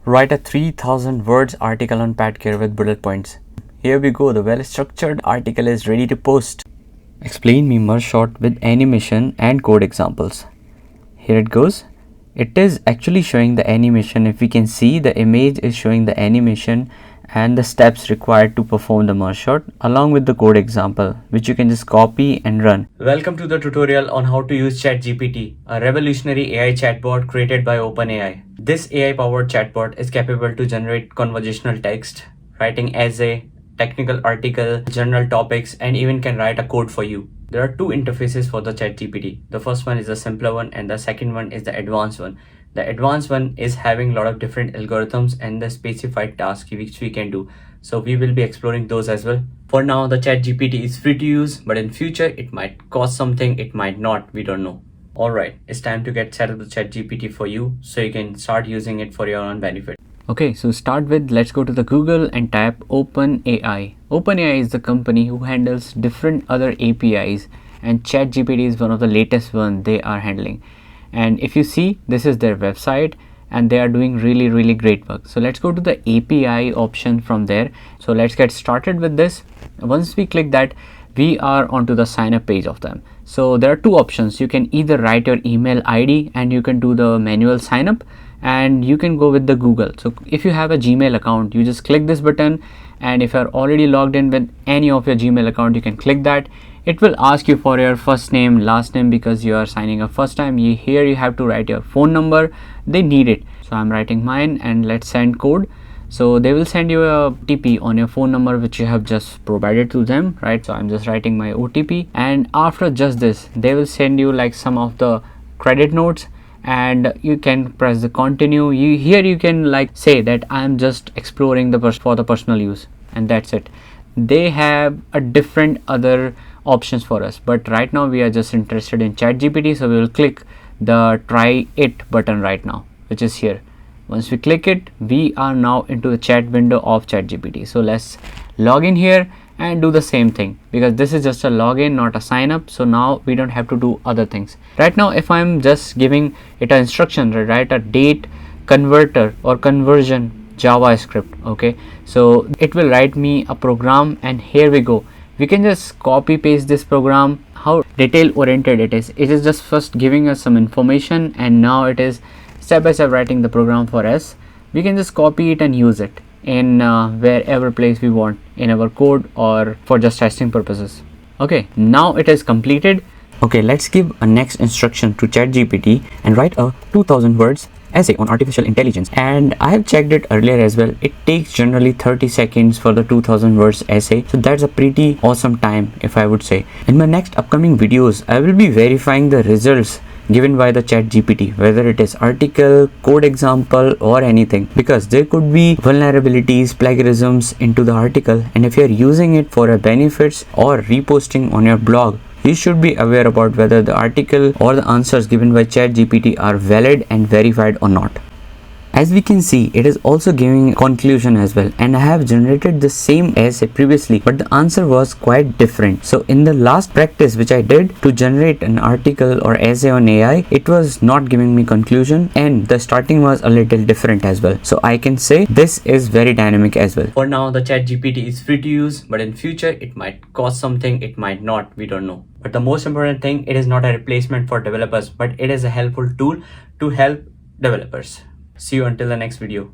Write a 3000 words article on pet care with bullet points. Here we go, the well-structured article is ready to post. Explain me merge shot with animation and code examples. Here it goes. It is actually showing the animation. If we can see, the image is showing the animation and the steps required to perform the merge shot along with the code example, which you can just copy and run. Welcome to the tutorial on how to use ChatGPT, a revolutionary AI chatbot created by OpenAI. This AI powered chatbot is capable to generate conversational text, writing essay, technical article, general topics, and even can write a code for you. There are two interfaces for the ChatGPT. The first one is the simpler one and the second one is the advanced one. The advanced one is having a lot of different algorithms and the specified tasks which we can do. So we will be exploring those as well. For now, the ChatGPT is free to use, but in future it might cost something, it might not, we don't know. Alright, it's time to get set up the ChatGPT for you so you can start using it for your own benefit. Okay, so start with, let's go to the Google and type OpenAI. OpenAI is the company who handles different other APIs, and ChatGPT is one of the latest one they are handling. And if you see, this is their website and they are doing really great work. So let's go to the API option from there. So let's get started with this. Once we click that, we are onto the sign up page of them. So there are two options. You can either write your email ID and you can do the manual sign up, and you can go with the Google. So if you have a Gmail account, you just click this button, and if you're already logged in with any of your Gmail account, you can click that. It will ask you for your first name, last name, because you are signing up first time. Here you have to write your phone number. They need it. So I'm writing mine, and let's send code. So they will send you a OTP on your phone number which you have just provided to them, right? So I'm just writing my OTP, and after just this, they will send you like some of the credit notes, and you can press the continue. Here you can like say that I'm just exploring for the personal use, and that's it. They have a different other options for us, but right now we are just interested in ChatGPT, so we will click the try it button right now, which is here. Once we click it, we are now into the chat window of ChatGPT. So let's log in here and do the same thing, because this is just a login, not a sign up. So now we don't have to do other things. Right now, if I'm just giving it an instruction, write a date converter or conversion JavaScript, okay, so it will write me a program, and here we go. We can just copy paste this program. How detail oriented it is. It is just first giving us some information, and now it is step by step writing the program for us. We can just copy it and use it in wherever place we want in our code or for just testing purposes. Okay, now it is completed. Okay, let's give a next instruction to ChatGPT and write a 2000 words essay on artificial intelligence. And I have checked it earlier as well. It takes generally 30 seconds for the 2000 words essay. So that's a pretty awesome time, if I would say. In my next upcoming videos, I will be verifying the results given by the ChatGPT, whether it is article, code example, or anything, because there could be vulnerabilities, plagiarisms into the article, and if you are using it for a benefits or reposting on your blog, you should be aware about whether the article or the answers given by ChatGPT are valid and verified or not. As we can see, it is also giving conclusion as well, and I have generated the same essay previously, but the answer was quite different. So in the last practice which I did to generate an article or essay on AI, it was not giving me conclusion, and the starting was a little different as well. So I can say this is very dynamic as well. For now, the ChatGPT is free to use, but in future it might cost something, it might not, we don't know. But the most important thing, it is not a replacement for developers, but it is a helpful tool to help developers. See you until the next video.